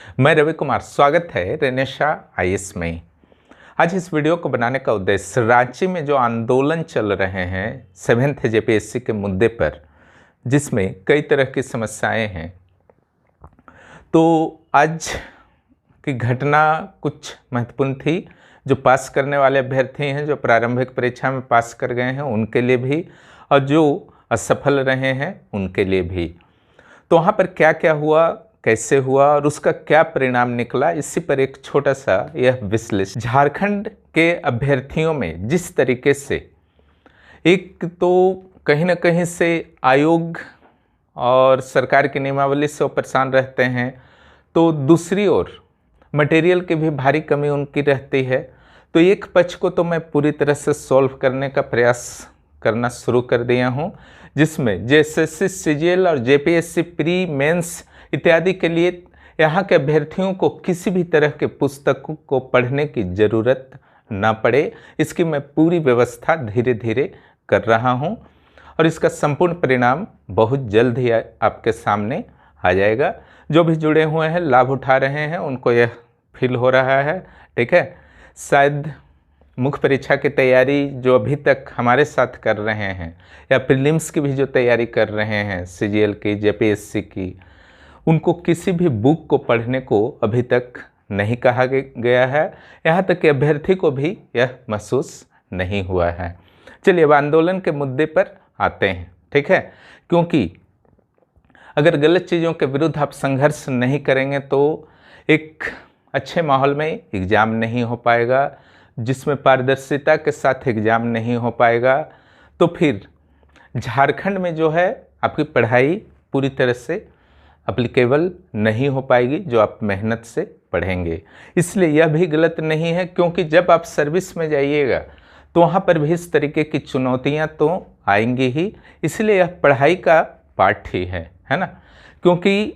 मैं रवि कुमार, स्वागत है रेनेशा आईएएस में। आज इस वीडियो को बनाने का उद्देश्य रांची में जो आंदोलन चल रहे हैं 7th जेपीएससी के मुद्दे पर, जिसमें कई तरह की समस्याएं हैं। तो आज की घटना कुछ महत्वपूर्ण थी। जो पास करने वाले अभ्यर्थी हैं, जो प्रारंभिक परीक्षा में पास कर गए हैं, उनके लिए भी, और जो असफल रहे हैं उनके लिए भी। तो वहाँ पर क्या क्या हुआ, कैसे हुआ और उसका क्या परिणाम निकला, इसी पर एक छोटा सा यह विश्लेषण। झारखंड के अभ्यर्थियों में जिस तरीके से एक तो कहीं ना कहीं से आयोग और सरकार की नियमावली से वो परेशान रहते हैं, तो दूसरी ओर मटेरियल की भी भारी कमी उनकी रहती है। तो एक पक्ष को तो मैं पूरी तरह से सॉल्व करने का प्रयास करना शुरू कर दिया हूँ, जिसमें जेएसएससी, सीजीएल और जेपीएससी प्री मेंस इत्यादि के लिए यहाँ के अभ्यर्थियों को किसी भी तरह के पुस्तकों को पढ़ने की ज़रूरत ना पड़े, इसकी मैं पूरी व्यवस्था धीरे धीरे कर रहा हूँ और इसका संपूर्ण परिणाम बहुत जल्द ही आपके सामने आ जाएगा। जो भी जुड़े हुए हैं, लाभ उठा रहे हैं, उनको यह फील हो रहा है, ठीक है। शायद मुख्य परीक्षा की तैयारी जो अभी तक हमारे साथ कर रहे हैं, या प्रीलिम्स की भी जो तैयारी कर रहे हैं, सीजीएल की, जेपीएससी की, उनको किसी भी बुक को पढ़ने को अभी तक नहीं कहा गया है। यहाँ तक कि अभ्यर्थी को भी यह महसूस नहीं हुआ है। चलिए अब आंदोलन के मुद्दे पर आते हैं, ठीक है। क्योंकि अगर गलत चीज़ों के विरुद्ध आप संघर्ष नहीं करेंगे तो एक अच्छे माहौल में एग्ज़ाम नहीं हो पाएगा, जिसमें पारदर्शिता के साथ एग्ज़ाम नहीं हो पाएगा। तो फिर झारखंड में जो है आपकी पढ़ाई पूरी तरह से एप्लीकेबल नहीं हो पाएगी, जो आप मेहनत से पढ़ेंगे। इसलिए यह भी गलत नहीं है, क्योंकि जब आप सर्विस में जाइएगा तो वहाँ पर भी इस तरीके की चुनौतियाँ तो आएंगी ही। इसलिए यह पढ़ाई का पार्ट ही है ना। क्योंकि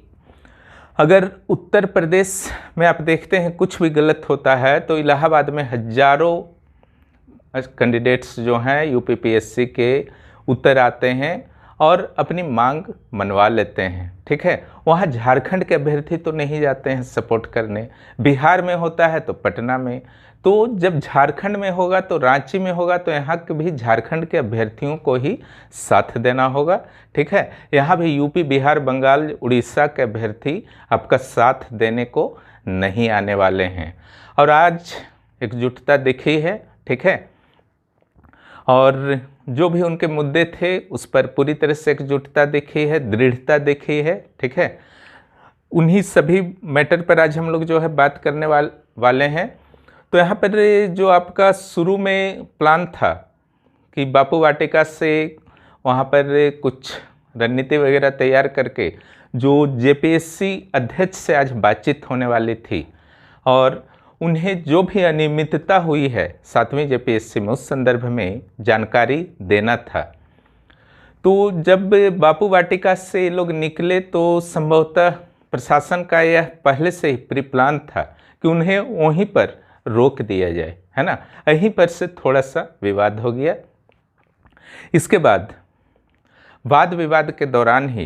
अगर उत्तर प्रदेश में आप देखते हैं कुछ भी गलत होता है तो इलाहाबाद में हजारों कैंडिडेट्स जो हैं यूपीपीएससी के उत्तर आते हैं और अपनी मांग मनवा लेते हैं, ठीक है। वहाँ झारखंड के अभ्यर्थी तो नहीं जाते हैं सपोर्ट करने। बिहार में होता है तो पटना में, तो जब झारखंड में होगा तो रांची में होगा, तो यहाँ के भी झारखंड के अभ्यर्थियों को ही साथ देना होगा, ठीक है। यहाँ भी यूपी, बिहार, बंगाल, उड़ीसा के अभ्यर्थी आपका साथ देने को नहीं आने वाले हैं। और आज एकजुटता दिखी है, ठीक है, और जो भी उनके मुद्दे थे उस पर पूरी तरह से एकजुटता दिखी है, दृढ़ता दिखी है, ठीक है। उन्हीं सभी मैटर पर आज हम लोग जो है बात करने वाले हैं। तो यहाँ पर जो आपका शुरू में प्लान था कि बापू वाटिका से वहाँ पर कुछ रणनीति वगैरह तैयार करके जो जेपीएससी अध्यक्ष से आज बातचीत होने वाली थी और उन्हें जो भी अनियमितता हुई है 7वीं जेपीएससी में, उस संदर्भ में जानकारी देना था। तो जब बापू वाटिका से लोग निकले तो संभवतः प्रशासन का यह पहले से ही प्री प्लान था कि उन्हें वहीं पर रोक दिया जाए, है ना। यहीं पर से थोड़ा सा विवाद हो गया। इसके बाद वाद विवाद के दौरान ही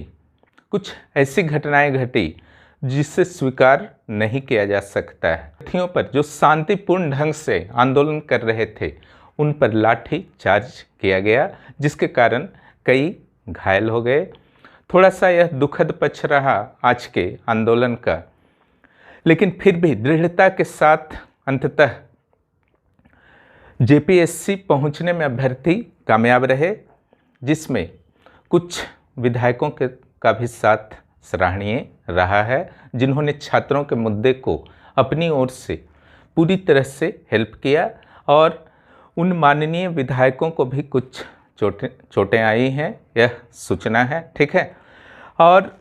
कुछ ऐसी घटनाएं घटी जिसे स्वीकार नहीं किया जा सकता है। अभ्यर्थियों पर जो शांतिपूर्ण ढंग से आंदोलन कर रहे थे उन पर लाठी चार्ज किया गया, जिसके कारण कई घायल हो गए। थोड़ा सा यह दुखद पक्ष रहा आज के आंदोलन का, लेकिन फिर भी दृढ़ता के साथ अंततः जेपीएससी पहुंचने में अभ्यर्थी कामयाब रहे, जिसमें कुछ विधायकों का भी साथ सराहनीय रहा है, जिन्होंने छात्रों के मुद्दे को अपनी ओर से पूरी तरह से हेल्प किया। और उन माननीय विधायकों को भी कुछ चोटें आई हैं, यह सूचना है, ठीक है। और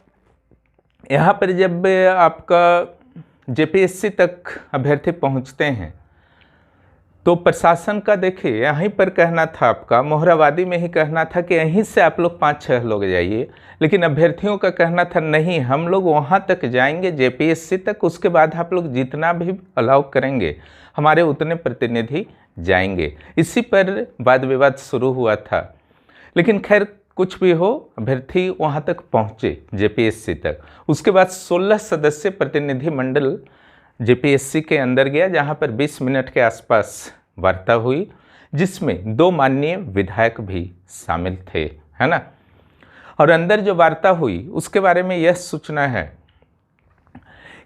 यहाँ पर जब आपका जेपीएससी तक अभ्यर्थी पहुँचते हैं तो प्रशासन का देखिए यहीं पर कहना था, आपका मोहराबादी में ही कहना था कि यहीं से आप लोग 5-6 लोग जाइए, लेकिन अभ्यर्थियों का कहना था नहीं, हम लोग वहाँ तक जाएंगे जेपीएससी तक, उसके बाद आप लोग जितना भी अलाउ करेंगे हमारे उतने प्रतिनिधि जाएंगे। इसी पर वाद विवाद शुरू हुआ था। लेकिन खैर कुछ भी हो, अभ्यर्थी वहाँ तक पहुँचे जेपीएससी तक। उसके बाद 16 सदस्य प्रतिनिधि मंडल जेपीएससी के अंदर गया, जहाँ पर 20 मिनट के आसपास वार्ता हुई, जिसमें 2 माननीय विधायक भी शामिल थे, है ना। और अंदर जो वार्ता हुई उसके बारे में यह सूचना है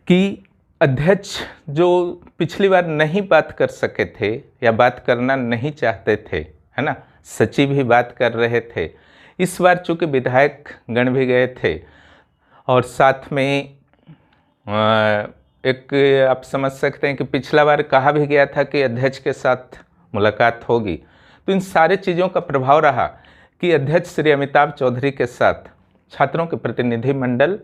कि अध्यक्ष जो पिछली बार नहीं बात कर सके थे या बात करना नहीं चाहते थे, है ना, सचिव ही बात कर रहे थे, इस बार चूँकि विधायक गण भी गए थे और साथ में एक आप समझ सकते हैं कि पिछला बार कहा भी गया था कि अध्यक्ष के साथ मुलाकात होगी, तो इन सारे चीज़ों का प्रभाव रहा कि अध्यक्ष श्री अमिताभ चौधरी के साथ छात्रों के प्रतिनिधि मंडल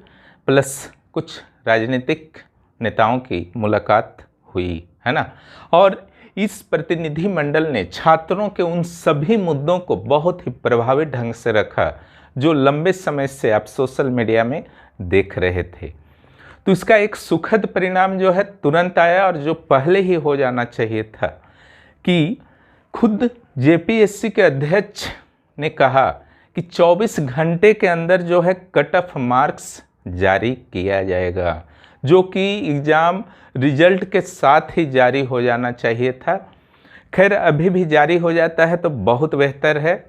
प्लस कुछ राजनीतिक नेताओं की मुलाकात हुई, है ना। और इस प्रतिनिधि मंडल ने छात्रों के उन सभी मुद्दों को बहुत ही प्रभावी ढंग से रखा जो लंबे समय से आप सोशल मीडिया में देख रहे थे। तो इसका एक सुखद परिणाम जो है तुरंत आया, और जो पहले ही हो जाना चाहिए था, कि खुद जेपीएससी के अध्यक्ष ने कहा कि 24 घंटे के अंदर जो है कट ऑफ मार्क्स जारी किया जाएगा, जो कि एग्ज़ाम रिजल्ट के साथ ही जारी हो जाना चाहिए था। खैर अभी भी जारी हो जाता है तो बहुत बेहतर है।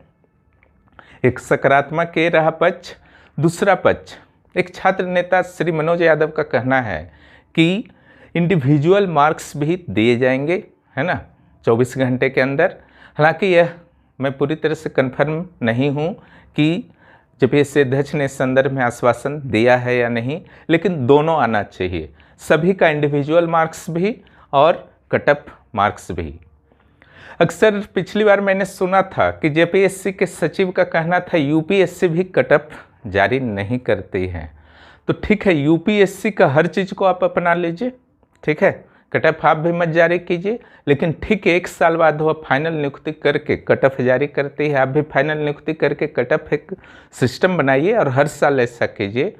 एक सकारात्मक ये रहा पक्ष। दूसरा पक्ष, एक छात्र नेता श्री मनोज यादव का कहना है कि इंडिविजुअल मार्क्स भी दिए जाएंगे, है ना, 24 घंटे के अंदर। हालांकि यह मैं पूरी तरह से कन्फर्म नहीं हूँ कि जेपीएससी अध्यक्ष ने इस संदर्भ में आश्वासन दिया है या नहीं, लेकिन दोनों आना चाहिए, सभी का इंडिविजुअल मार्क्स भी और कट ऑफ मार्क्स भी। अक्सर पिछली बार मैंने सुना था कि जेपीएससी के सचिव का कहना था यूपीएससी भी कट ऑफ जारी नहीं करती है। तो ठीक है, यूपीएससी का हर चीज़ को आप अपना लीजिए, ठीक है, कट ऑफ आप भी मत जारी कीजिए, लेकिन ठीक 1 साल बाद वह फाइनल नियुक्ति करके कट ऑफ जारी करती है, आप भी फाइनल नियुक्ति करके कट ऑफ एक सिस्टम बनाइए और हर साल ऐसा कीजिए,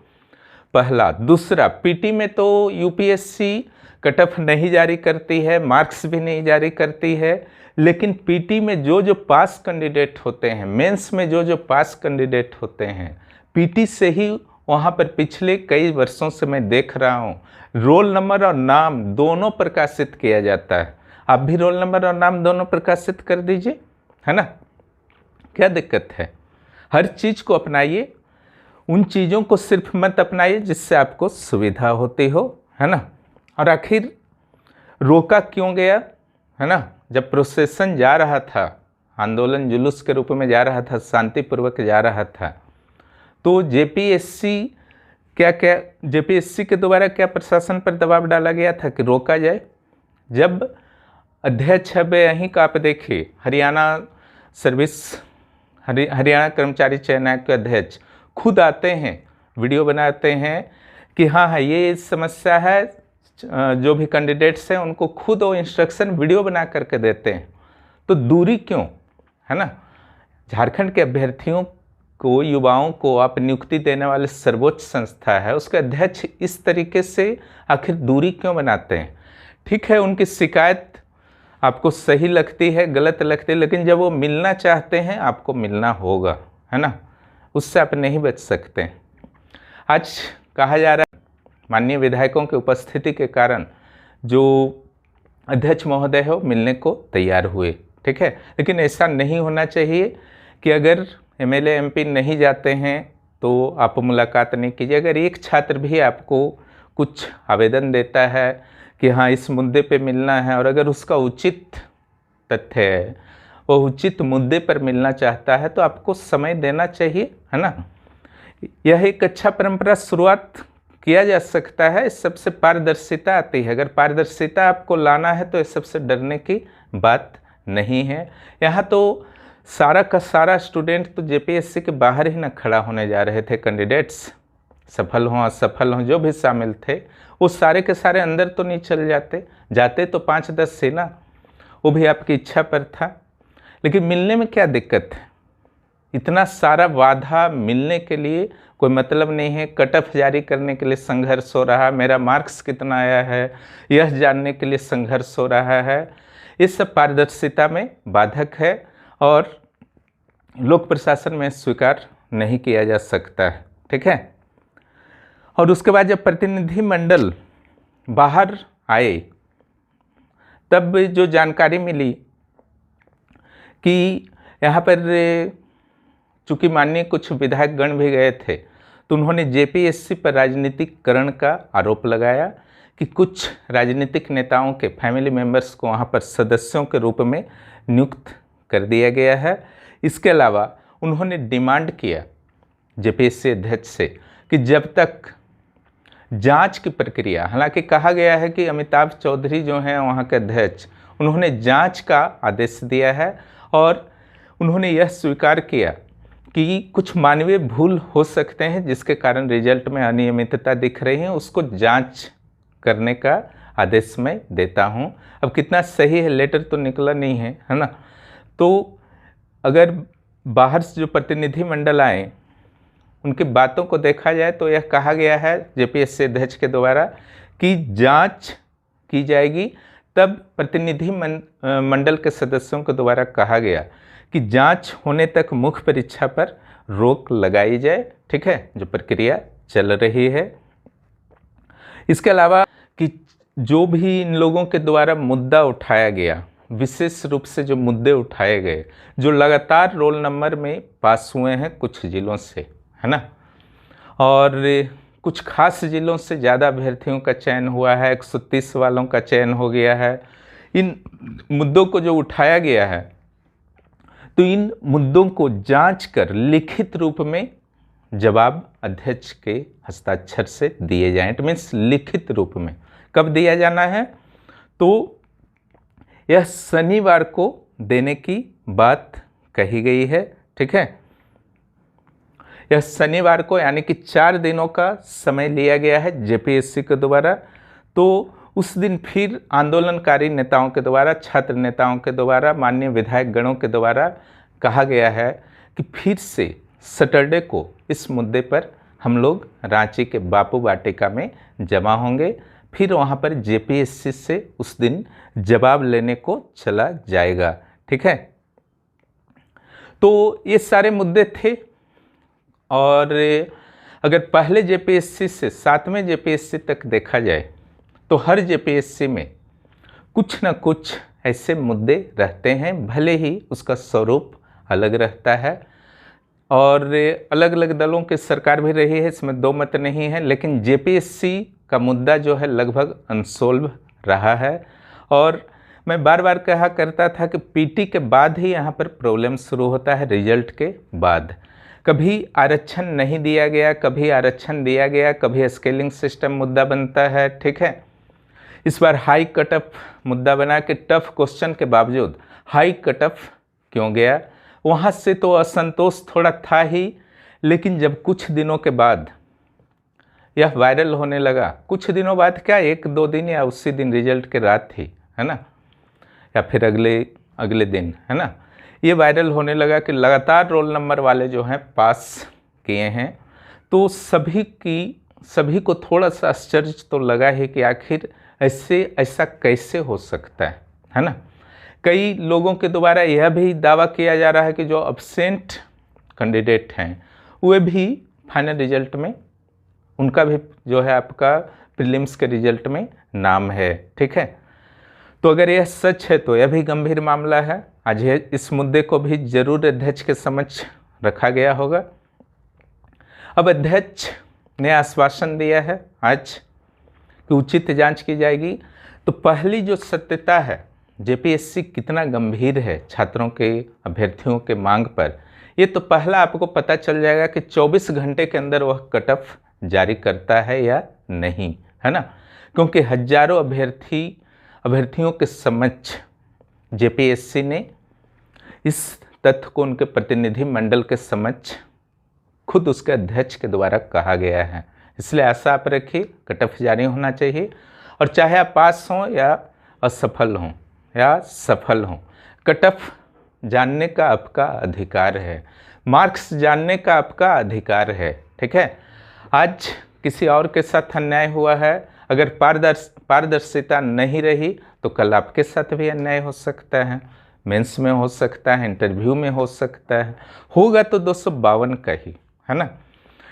पहला। दूसरा, पीटी में तो यूपीएससी कट ऑफ नहीं जारी करती है, मार्क्स भी नहीं जारी करती है, लेकिन पीटी में जो जो पास कैंडिडेट होते हैं, मेंस में जो जो पास कैंडिडेट होते हैं, पीटी से ही वहाँ पर पिछले कई वर्षों से मैं देख रहा हूँ रोल नंबर और नाम दोनों प्रकाशित किया जाता है। आप भी रोल नंबर और नाम दोनों प्रकाशित कर दीजिए, है ना, क्या दिक्कत है। हर चीज़ को अपनाइए, उन चीज़ों को सिर्फ मत अपनाइए जिससे आपको सुविधा होती हो, है ना। और आखिर रोका क्यों गया, है ना, जब प्रोसेसन जा रहा था, आंदोलन जुलूस के रूप में जा रहा था, शांतिपूर्वक जा रहा था, तो जेपीएससी के द्वारा क्या प्रशासन पर दबाव डाला गया था कि रोका जाए। जब अध्यक्ष अब यहीं का आप देखिए, हरियाणा कर्मचारी चयन आयोग के अध्यक्ष खुद आते हैं, वीडियो बनाते हैं कि हाँ ये समस्या है, जो भी कैंडिडेट्स हैं उनको खुद वो इंस्ट्रक्शन वीडियो बना करके देते हैं। तो दूरी क्यों, है ना। झारखंड के अभ्यर्थियों को, युवाओं को आप नियुक्ति देने वाले सर्वोच्च संस्था है, उसके अध्यक्ष इस तरीके से आखिर दूरी क्यों बनाते हैं। ठीक है, उनकी शिकायत आपको सही लगती है, गलत लगती है, लेकिन जब वो मिलना चाहते हैं आपको मिलना होगा, है ना, उससे आप नहीं बच सकते। आज कहा जा रहा है माननीय विधायकों की उपस्थिति के कारण जो अध्यक्ष महोदय हो मिलने को तैयार हुए, ठीक है, लेकिन ऐसा नहीं होना चाहिए कि अगर एमएलए एमपी नहीं जाते हैं तो आप मुलाकात नहीं कीजिए। अगर एक छात्र भी आपको कुछ आवेदन देता है कि हाँ इस मुद्दे पे मिलना है, और अगर उसका उचित तथ्य है, वो उचित मुद्दे पर मिलना चाहता है, तो आपको समय देना चाहिए, है ना। यह एक अच्छा परंपरा शुरुआत किया जा सकता है, इस सबसे पारदर्शिता आती है। अगर पारदर्शिता आपको लाना है तो इस सबसे डरने की बात नहीं है। यहाँ तो सारा का सारा स्टूडेंट तो जेपीएससी के बाहर ही ना खड़ा होने जा रहे थे। कैंडिडेट्स सफल हों असफल हों जो भी शामिल थे, वो सारे के सारे अंदर तो नहीं चल जाते तो 5-10 से ना, वो भी आपकी इच्छा पर था। लेकिन मिलने में क्या दिक्कत है, इतना सारा वादा मिलने के लिए कोई मतलब नहीं है। कट ऑफ जारी करने के लिए संघर्ष हो रहा है, मेरा मार्क्स कितना आया है यह जानने के लिए संघर्ष हो रहा है, ये सब पारदर्शिता में बाधक है और लोक प्रशासन में स्वीकार नहीं किया जा सकता है, ठीक है। और उसके बाद जब प्रतिनिधिमंडल बाहर आए तब जो जानकारी मिली कि यहाँ पर चूँकि माननीय कुछ विधायक गण भी गए थे, तो उन्होंने जेपीएससी पर राजनीतिकरण का आरोप लगाया कि कुछ राजनीतिक नेताओं के फैमिली मेंबर्स को वहाँ पर सदस्यों के रूप में नियुक्त कर दिया गया है। इसके अलावा उन्होंने डिमांड किया जेपीएससी अध्यक्ष से कि जब तक जांच की प्रक्रिया, हालांकि कहा गया है कि अमिताभ चौधरी जो हैं वहाँ के अध्यक्ष, उन्होंने जांच का आदेश दिया है और उन्होंने यह स्वीकार किया कि कुछ मानवीय भूल हो सकते हैं जिसके कारण रिजल्ट में अनियमितता दिख रही है, उसको जांच करने का आदेश मैं देता हूं। अब कितना सही है, लेटर तो निकला नहीं है ना। तो अगर बाहर से जो प्रतिनिधिमंडल आए उनकी बातों को देखा जाए तो यह कहा गया है जेपीएससी अध्यक्ष के द्वारा कि जांच की जाएगी। तब प्रतिनिधि मंडल के सदस्यों के द्वारा कहा गया कि जांच होने तक मुख्य परीक्षा पर रोक लगाई जाए, ठीक है, जो प्रक्रिया चल रही है। इसके अलावा कि जो भी इन लोगों के द्वारा मुद्दा उठाया गया, विशेष रूप से जो मुद्दे उठाए गए, जो लगातार रोल नंबर में पास हुए हैं कुछ जिलों से, है ना, और कुछ खास जिलों से ज़्यादा अभ्यर्थियों का चयन हुआ है, 130 वालों का चयन हो गया है। इन मुद्दों को जो उठाया गया है, तो इन मुद्दों को जांच कर लिखित रूप में जवाब अध्यक्ष के हस्ताक्षर से दिए जाएं। इट मीन्स लिखित रूप में कब दिया जाना है, तो यह शनिवार को देने की बात कही गई है, ठीक है। यह शनिवार को, यानी कि 4 दिनों का समय लिया गया है जेपीएससी के द्वारा। तो उस दिन फिर आंदोलनकारी नेताओं के द्वारा, छात्र नेताओं के द्वारा, माननीय विधायक गणों के द्वारा कहा गया है कि फिर से सैटरडे को इस मुद्दे पर हम लोग रांची के बापू वाटिका में जमा होंगे। फिर वहाँ पर जेपीएससी से उस दिन जवाब लेने को चला जाएगा, ठीक है। तो ये सारे मुद्दे थे। और अगर पहले जेपीएससी से 7वें जेपीएससी तक देखा जाए तो हर जेपीएससी में कुछ न कुछ ऐसे मुद्दे रहते हैं, भले ही उसका स्वरूप अलग रहता है। और अलग अलग दलों की सरकार भी रही है, इसमें दो मत नहीं है, लेकिन जेपीएससी का मुद्दा जो है लगभग अनसोल्व रहा है। और मैं बार बार कहा करता था कि पीटी के बाद ही यहाँ पर प्रॉब्लम शुरू होता है, रिजल्ट के बाद। कभी आरक्षण नहीं दिया गया, कभी आरक्षण दिया गया, कभी स्केलिंग सिस्टम मुद्दा बनता है, ठीक है। इस बार हाई कट ऑफ मुद्दा बना कि टफ क्वेश्चन के बावजूद हाई कट ऑफ क्यों गया। वहाँ से तो असंतोष थोड़ा था ही, लेकिन जब कुछ दिनों के बाद यह वायरल होने लगा, कुछ दिनों बाद क्या, 1-2 दिन या उसी दिन रिजल्ट के रात थी, है ना, या फिर अगले दिन, है ना, ये वायरल होने लगा कि लगातार रोल नंबर वाले जो हैं पास किए हैं। तो सभी को थोड़ा सा आश्चर्य तो लगा है कि आखिर ऐसा कैसे हो सकता है ना। कई लोगों के द्वारा यह भी दावा किया जा रहा है कि जो एब्सेंट कैंडिडेट हैं वे भी फाइनल रिजल्ट में, उनका भी जो है आपका प्रीलिम्स के रिजल्ट में नाम है, ठीक है। तो अगर यह सच है तो यह भी गंभीर मामला है। आज इस मुद्दे को भी जरूर अध्यक्ष के समक्ष रखा गया होगा। अब अध्यक्ष ने आश्वासन दिया है आज कि उचित जांच की जाएगी। तो पहली जो सत्यता है, जेपीएससी कितना गंभीर है छात्रों के, अभ्यर्थियों के मांग पर, ये तो पहला आपको पता चल जाएगा कि 24 घंटे के अंदर वह कट ऑफ जारी करता है या नहीं, है ना। क्योंकि हजारों अभ्यर्थियों के समक्ष जेपीएससी ने इस तथ्य को उनके प्रतिनिधि मंडल के समक्ष खुद उसके अध्यक्ष के द्वारा कहा गया है। इसलिए आशा आप रखिए कट ऑफ जारी होना चाहिए, और चाहे आप पास हों या असफल हों या सफल हों, कट ऑफ जानने का आपका अधिकार है, मार्क्स जानने का आपका अधिकार है, ठीक है। आज किसी और के साथ अन्याय हुआ है, अगर पारदर्शिता नहीं रही तो कल आपके साथ भी अन्याय हो सकता है। मेंस में हो सकता है, इंटरव्यू में हो सकता है, होगा तो 252 का ही, है ना।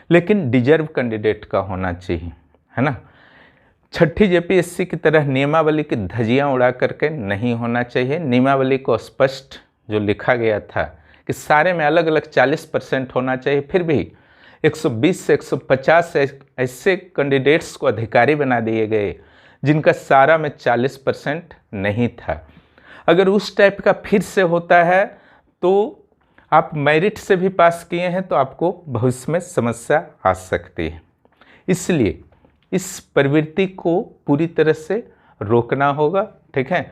लेकिन डिजर्व कैंडिडेट का होना चाहिए, है ना। छठी जेपीएससी की तरह नियमावली की धज्जियां उड़ा करके नहीं होना चाहिए। नियमावली को स्पष्ट जो लिखा गया था कि सारे में अलग अलग 40% होना चाहिए, फिर भी 120 से 150 ऐसे कैंडिडेट्स को अधिकारी बना दिए गए जिनका सारा में 40% नहीं था। अगर उस टाइप का फिर से होता है तो आप मेरिट से भी पास किए हैं तो आपको भविष्य में समस्या आ सकती है। इसलिए इस प्रवृत्ति को पूरी तरह से रोकना होगा, ठीक है।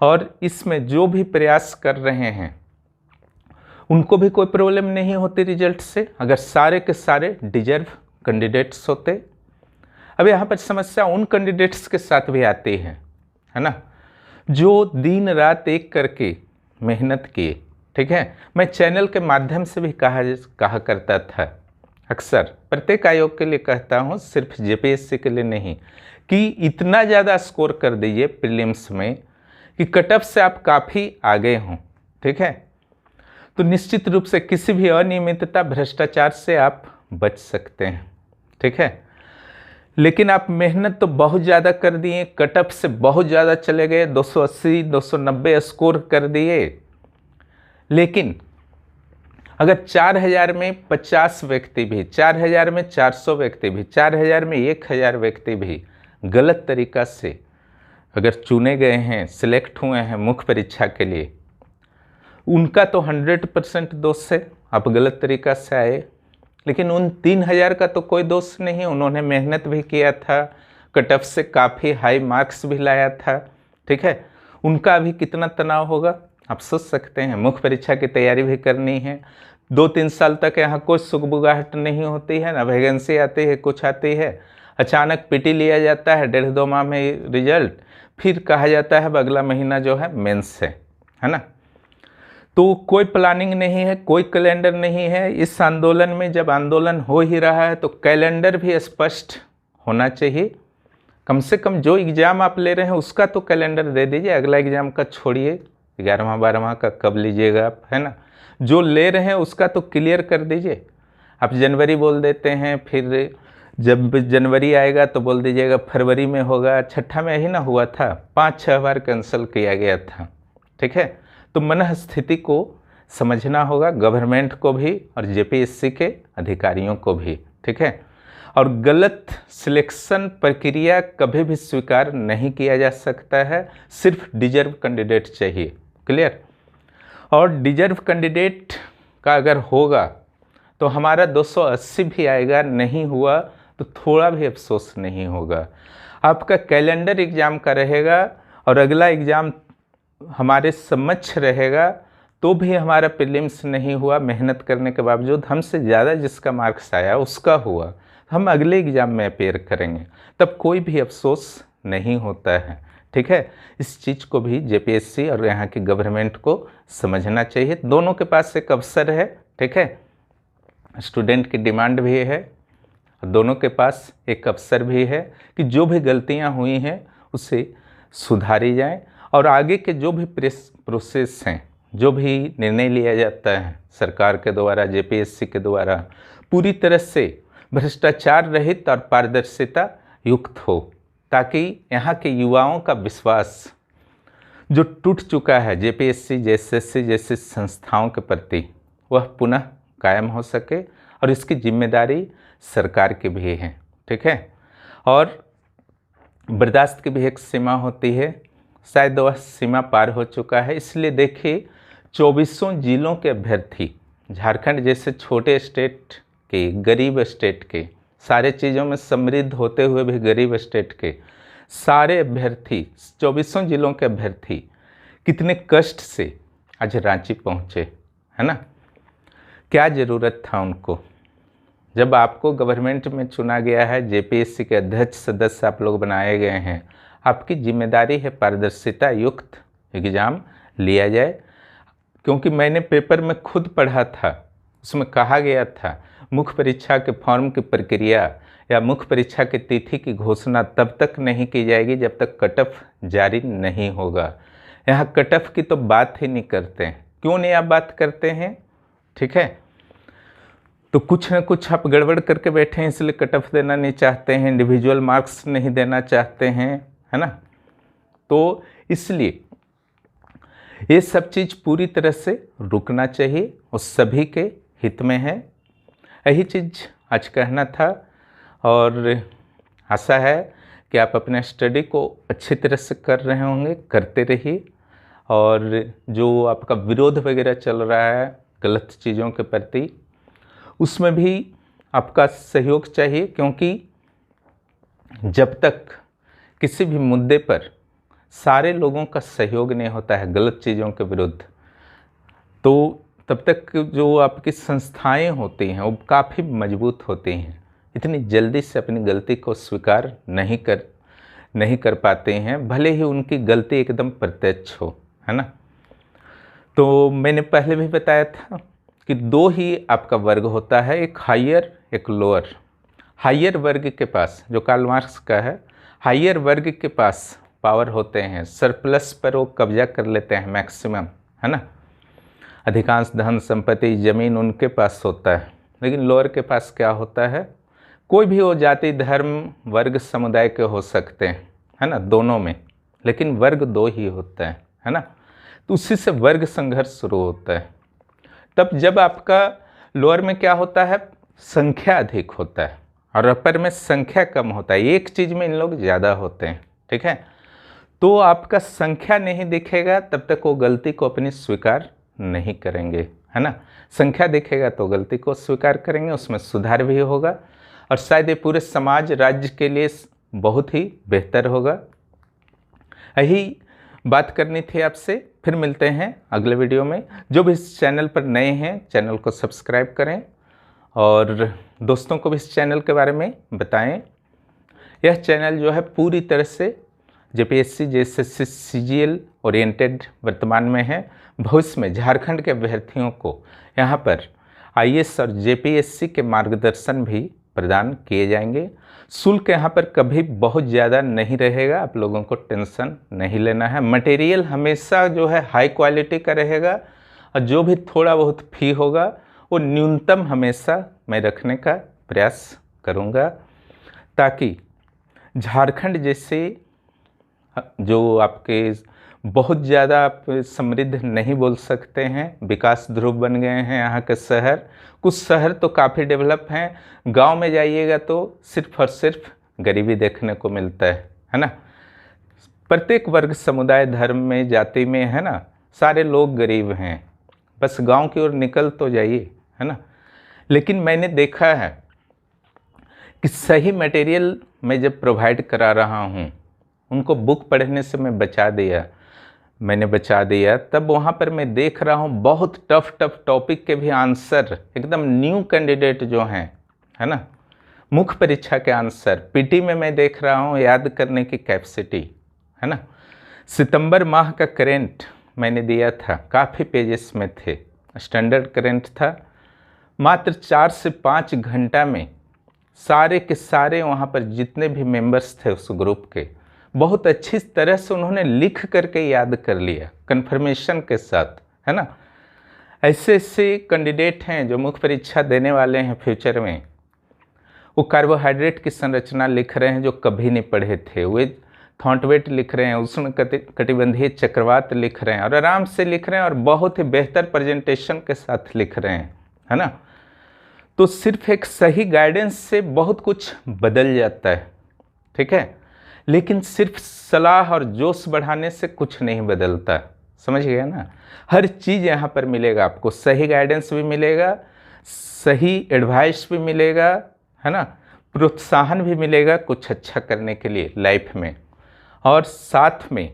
और इसमें जो भी प्रयास कर रहे हैं उनको भी कोई प्रॉब्लम नहीं होती रिजल्ट से, अगर सारे के सारे डिजर्व कैंडिडेट्स होते। अब यहाँ पर समस्या उन कैंडिडेट्स के साथ भी आती है ना, जो दिन रात एक करके मेहनत किए, ठीक है। मैं चैनल के माध्यम से भी कहा करता था, अक्सर प्रत्येक आयोग के लिए कहता हूँ, सिर्फ जेपीएससी के लिए नहीं, कि इतना ज़्यादा स्कोर कर दीजिए प्रीलिम्स में कि कट ऑफ से आप काफ़ी आगे हों, ठीक है। तो निश्चित रूप से किसी भी अनियमितता, भ्रष्टाचार से आप बच सकते हैं, ठीक है। लेकिन आप मेहनत तो बहुत ज़्यादा कर दिए, कट ऑफ से बहुत ज़्यादा चले गए, 280 290 स्कोर कर दिए, लेकिन अगर 4000 में 50 व्यक्ति भी, 4000 में 400 व्यक्ति भी, 4000 में 1000 व्यक्ति भी गलत तरीक़ा से अगर चुने गए हैं, सिलेक्ट हुए हैं मुख्य परीक्षा के लिए, उनका तो 100% दोष है, आप गलत तरीक़ा से आए। लेकिन उन 3000 का तो कोई दोष नहीं, उन्होंने मेहनत भी किया था, कट ऑफ से काफ़ी हाई मार्क्स भी लाया था, ठीक है। उनका अभी कितना तनाव होगा आप सोच सकते हैं। मुख्य परीक्षा की तैयारी भी करनी है, 2-3 साल तक यहाँ कोई सुगबुगाहट नहीं होती है ना, वैकेंसी आती है, कुछ आती है, अचानक पीटी लिया जाता है, 1.5-2 माह में रिजल्ट, फिर कहा जाता है अगला महीना जो है मेंस है ना। तो कोई प्लानिंग नहीं है, कोई कैलेंडर नहीं है। इस आंदोलन में जब आंदोलन हो ही रहा है तो कैलेंडर भी स्पष्ट होना चाहिए। कम से कम जो एग्ज़ाम आप ले रहे हैं उसका तो कैलेंडर दे दीजिए, अगला एग्ज़ाम का छोड़िए, 11वां 12वां का कब लीजिएगा आप, है ना। जो ले रहे हैं उसका तो क्लियर कर दीजिए। आप जनवरी बोल देते हैं, फिर जब जनवरी आएगा तो बोल दीजिएगा फरवरी में होगा। छठा में ही ना हुआ था, 5-6 बार कैंसिल किया गया था, ठीक है। तो मन स्थिति को समझना होगा, गवर्नमेंट को भी और जेपीएससी के अधिकारियों को भी, ठीक है। और गलत सिलेक्शन प्रक्रिया कभी भी स्वीकार नहीं किया जा सकता है, सिर्फ डिजर्व कैंडिडेट चाहिए, क्लियर। और डिजर्व कैंडिडेट का अगर होगा तो हमारा 280 भी आएगा, नहीं हुआ तो थोड़ा भी अफसोस नहीं होगा। आपका कैलेंडर एग्ज़ाम का रहेगा और अगला एग्ज़ाम हमारे समक्ष रहेगा, तो भी हमारा प्रीलिम्स नहीं हुआ, मेहनत करने के बावजूद हमसे ज़्यादा जिसका मार्क्स आया उसका हुआ, हम अगले एग्ज़ाम में अपेयर करेंगे, तब कोई भी अफसोस नहीं होता है, ठीक है। इस चीज़ को भी जेपीएससी और यहाँ की गवर्नमेंट को समझना चाहिए। दोनों के पास एक अवसर है, ठीक है, स्टूडेंट की डिमांड भी है, दोनों के पास एक अवसर भी है कि जो भी गलतियाँ हुई हैं उसे सुधारी जाएँ और आगे के जो भी प्रोसेस हैं, जो भी निर्णय लिया जाता है सरकार के द्वारा, जेपीएससी के द्वारा, पूरी तरह से भ्रष्टाचार रहित और पारदर्शिता युक्त हो, ताकि यहाँ के युवाओं का विश्वास जो टूट चुका है जेपीएससी जेएसएससी जैसी संस्थाओं के प्रति, वह पुनः कायम हो सके। और इसकी जिम्मेदारी सरकार की भी है, ठीक है। और बर्दाश्त की भी एक सीमा होती है, शायद वह सीमा पार हो चुका है। इसलिए देखिए 24 जिलों के अभ्यर्थी, झारखंड जैसे छोटे स्टेट के, गरीब स्टेट के, सारे चीज़ों में समृद्ध होते हुए भी गरीब स्टेट के सारे अभ्यर्थी, 24 जिलों के अभ्यर्थी कितने कष्ट से आज रांची पहुँचे, है ना। क्या ज़रूरत था उनको। जब आपको गवर्नमेंट में चुना गया है, जेपीएससी के अध्यक्ष सदस्य आप लोग बनाए गए हैं, आपकी जिम्मेदारी है पारदर्शिता युक्त एग्ज़ाम लिया जाए। क्योंकि मैंने पेपर में खुद पढ़ा था, उसमें कहा गया था मुख्य परीक्षा के फॉर्म की प्रक्रिया या मुख्य परीक्षा की तिथि की घोषणा तब तक नहीं की जाएगी जब तक कट ऑफ जारी नहीं होगा। यहाँ कट ऑफ की तो बात ही नहीं करते हैं। क्यों नहीं आप बात करते हैं? ठीक है, तो कुछ ना कुछ आप गड़बड़ करके बैठे हैं, इसलिए कट ऑफ देना नहीं चाहते हैं, इंडिविजुअल मार्क्स नहीं देना चाहते हैं, है ना। तो इसलिए ये सब चीज़ पूरी तरह से रुकना चाहिए, उस सभी के हित में है। यही चीज़ आज कहना था, और आशा है कि आप अपने स्टडी को अच्छी तरह से कर रहे होंगे, करते रहिए। और जो आपका विरोध वगैरह चल रहा है गलत चीज़ों के प्रति, उसमें भी आपका सहयोग चाहिए, क्योंकि जब तक किसी भी मुद्दे पर सारे लोगों का सहयोग नहीं होता है गलत चीज़ों के विरुद्ध, तो तब तक जो आपकी संस्थाएं होती हैं वो काफ़ी मजबूत होती हैं, इतनी जल्दी से अपनी गलती को स्वीकार नहीं कर पाते हैं, भले ही उनकी गलती एकदम प्रत्यक्ष हो, है ना। तो मैंने पहले भी बताया था कि दो ही आपका वर्ग होता है, एक हायर एक लोअर। हायर वर्ग के पास, जो कार्ल मार्क्स का है, हायर वर्ग के पास पावर होते हैं, सरप्लस पर वो कब्जा कर लेते हैं मैक्सिमम, है ना। अधिकांश धन संपत्ति ज़मीन उनके पास होता है। लेकिन लोअर के पास क्या होता है, कोई भी वो जाति धर्म वर्ग समुदाय के हो सकते हैं, है ना, दोनों में, लेकिन वर्ग दो ही होता है ना। तो उसी से वर्ग संघर्ष शुरू होता है। तब जब आपका लोअर में क्या होता है, संख्या अधिक होता है, और अपर में संख्या कम होता है, एक चीज़ में इन लोग ज़्यादा होते हैं, ठीक है। तो आपका संख्या नहीं दिखेगा तब तक वो गलती को अपनी स्वीकार नहीं करेंगे, है ना। संख्या दिखेगा तो गलती को स्वीकार करेंगे, उसमें सुधार भी होगा, और शायद ये पूरे समाज राज्य के लिए बहुत ही बेहतर होगा। यही बात करनी थी आपसे। फिर मिलते हैं अगले वीडियो में। जो भी इस चैनल पर नए हैं, चैनल को सब्सक्राइब करें और दोस्तों को भी इस चैनल के बारे में बताएं। यह चैनल जो है पूरी तरह से जेपीएससी जेएसएससी सीजीएल ओरिएंटेड वर्तमान में है। भविष्य में झारखंड के अभ्यर्थियों को यहाँ पर आईएएस और जेपीएससी के मार्गदर्शन भी प्रदान किए जाएंगे। शुल्क यहाँ पर कभी बहुत ज़्यादा नहीं रहेगा, आप लोगों को टेंशन नहीं लेना है। मटेरियल हमेशा जो है हाई क्वालिटी का रहेगा, और जो भी थोड़ा बहुत फी होगा वो न्यूनतम हमेशा मैं रखने का प्रयास करूँगा, ताकि झारखंड जैसे जो आपके बहुत ज़्यादा आप समृद्ध नहीं बोल सकते हैं, विकास ध्रुव बन गए हैं यहाँ के शहर, कुछ शहर तो काफ़ी डेवलप हैं, गांव में जाइएगा तो सिर्फ और सिर्फ गरीबी देखने को मिलता है ना। प्रत्येक वर्ग समुदाय धर्म में जाति में, है ना, सारे लोग गरीब हैं, बस गांव की ओर निकल तो जाइए, है ना। लेकिन मैंने देखा है कि सही मटेरियल मैं जब प्रोवाइड करा रहा हूँ, उनको बुक पढ़ने से मैंने बचा दिया, तब वहाँ पर मैं देख रहा हूँ बहुत टफ टॉपिक के भी आंसर एकदम न्यू कैंडिडेट जो हैं, है ना, मुख्य परीक्षा के आंसर पीटी में मैं देख रहा हूँ याद करने की कैपेसिटी, है ना। सितंबर माह का करेंट मैंने दिया था, काफ़ी पेजेस में थे, स्टैंडर्ड करेंट था, मात्र 4 से 5 घंटा में सारे के सारे वहाँ पर जितने भी मेंबर्स थे उस ग्रुप के बहुत अच्छी तरह से उन्होंने लिख करके याद कर लिया कंफर्मेशन के साथ, है ना। ऐसे ऐसे कैंडिडेट हैं जो मुख्य परीक्षा देने वाले हैं फ्यूचर में, वो कार्बोहाइड्रेट की संरचना लिख रहे हैं जो कभी नहीं पढ़े थे, वे थॉन्टवेट लिख रहे हैं, उष्ण कटिबंधीय चक्रवात लिख रहे हैं, और आराम से लिख रहे हैं और बहुत ही बेहतर प्रेजेंटेशन के साथ लिख रहे हैं, है ना। तो सिर्फ एक सही गाइडेंस से बहुत कुछ बदल जाता है, ठीक है। लेकिन सिर्फ सलाह और जोश बढ़ाने से कुछ नहीं बदलता, समझ गए ना। हर चीज़ यहाँ पर मिलेगा आपको, सही गाइडेंस भी मिलेगा, सही एडवाइस भी मिलेगा, है ना, प्रोत्साहन भी मिलेगा कुछ अच्छा करने के लिए लाइफ में, और साथ में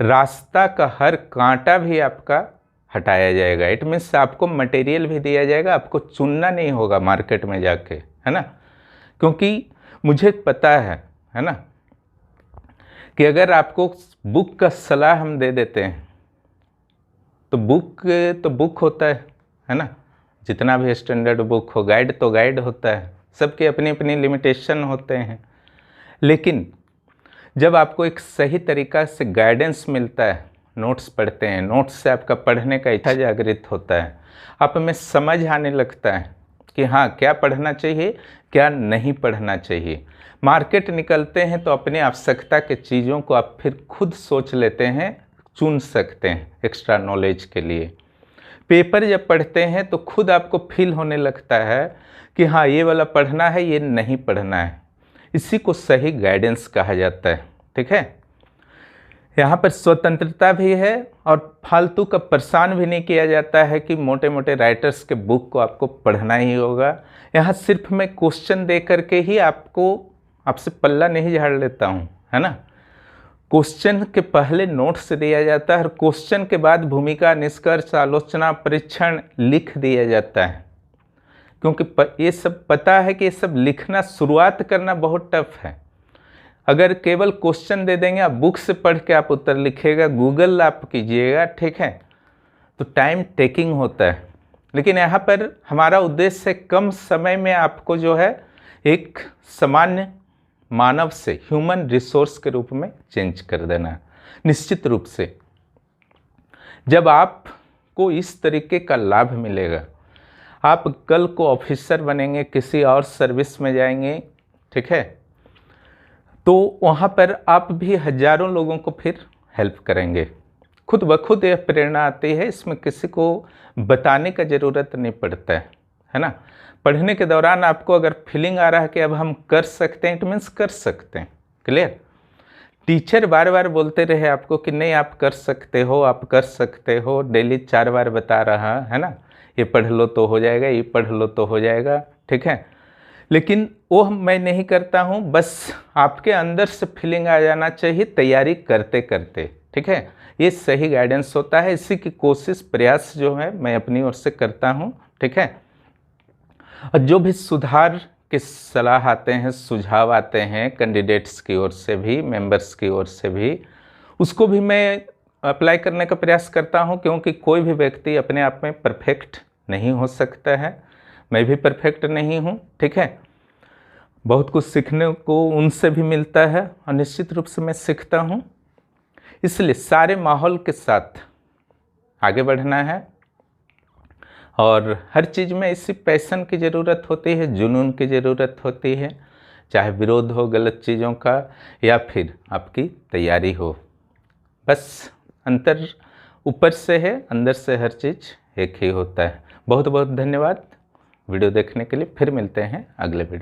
रास्ता का हर कांटा भी आपका हटाया जाएगा। इट मीन्स आपको मटेरियल भी दिया जाएगा, आपको चुनना नहीं होगा मार्केट में जाके, है ना। क्योंकि मुझे पता है ना, कि अगर आपको बुक का सलाह हम दे देते हैं तो बुक होता है ना, जितना भी स्टैंडर्ड बुक हो, गाइड तो गाइड होता है, सबके अपनी अपनी लिमिटेशन होते हैं। लेकिन जब आपको एक सही तरीक़ा से गाइडेंस मिलता है, नोट्स पढ़ते हैं, नोट्स से आपका पढ़ने का इच्छा जागृत होता है, आप में समझ आने लगता है कि हाँ क्या पढ़ना चाहिए, क्या नहीं पढ़ना चाहिए। मार्केट निकलते हैं तो अपनी आवश्यकता के चीज़ों को आप फिर खुद सोच लेते हैं, चुन सकते हैं एक्स्ट्रा नॉलेज के लिए। पेपर जब पढ़ते हैं तो खुद आपको फील होने लगता है कि हाँ ये वाला पढ़ना है, ये नहीं पढ़ना है। इसी को सही गाइडेंस कहा जाता है। ठीक है, यहाँ पर स्वतंत्रता भी है और फालतू का परेशान भी नहीं किया जाता है कि मोटे मोटे राइटर्स के बुक को आपको पढ़ना ही होगा। यहाँ सिर्फ मैं क्वेश्चन दे करके ही आपसे पल्ला नहीं झाड़ लेता हूँ, है ना। क्वेश्चन के पहले नोट्स दिया जाता है और क्वेश्चन के बाद भूमिका, निष्कर्ष, आलोचना, परीक्षण लिख दिया जाता है। क्योंकि ये सब पता है कि ये सब लिखना, शुरुआत करना बहुत टफ है। अगर केवल क्वेश्चन दे देंगे, आप बुक से पढ़ के आप उत्तर लिखिएगा, गूगल आप कीजिएगा, ठीक है, तो टाइम टेकिंग होता है। लेकिन यहाँ पर हमारा उद्देश्य है कम समय में आपको जो है एक सामान्य मानव से ह्यूमन रिसोर्स के रूप में चेंज कर देना। निश्चित रूप से जब आपको इस तरीके का लाभ मिलेगा, आप कल को ऑफिसर बनेंगे, किसी और सर्विस में जाएंगे, ठीक है, तो वहाँ पर आप भी हजारों लोगों को फिर हेल्प करेंगे। खुद ब खुद यह प्रेरणा आती है, इसमें किसी को बताने का ज़रूरत नहीं पड़ता है ना। पढ़ने के दौरान आपको अगर फीलिंग आ रहा है कि अब हम कर सकते हैं, इट मीन्स कर सकते हैं। क्लियर। टीचर बार बार बोलते रहे आपको कि नहीं आप कर सकते हो, आप कर सकते हो, डेली 4 बार बता रहा है ना, ये पढ़ लो तो हो जाएगा, ये पढ़ लो तो हो जाएगा, ठीक है, लेकिन वो मैं नहीं करता हूँ। बस आपके अंदर से फीलिंग आ जाना चाहिए तैयारी करते करते, ठीक है, ये सही गाइडेंस होता है। इसी की कोशिश, प्रयास जो है मैं अपनी ओर से करता हूँ, ठीक है। और जो भी सुधार के सलाह आते हैं, सुझाव आते हैं कैंडिडेट्स की ओर से भी, मेंबर्स की ओर से भी, उसको भी मैं अप्लाई करने का प्रयास करता हूं, क्योंकि कोई भी व्यक्ति अपने आप में परफेक्ट नहीं हो सकता है। मैं भी परफेक्ट नहीं हूं, ठीक है। बहुत कुछ सीखने को उनसे भी मिलता है और निश्चित रूप से मैं सीखता हूं। इसलिए सारे माहौल के साथ आगे बढ़ना है और हर चीज़ में इसी पैशन की ज़रूरत होती है, जुनून की ज़रूरत होती है, चाहे विरोध हो गलत चीज़ों का या फिर आपकी तैयारी हो। बस अंतर ऊपर से है, अंदर से हर चीज़ एक ही होता है। बहुत बहुत धन्यवाद वीडियो देखने के लिए। फिर मिलते हैं अगले वीडियो।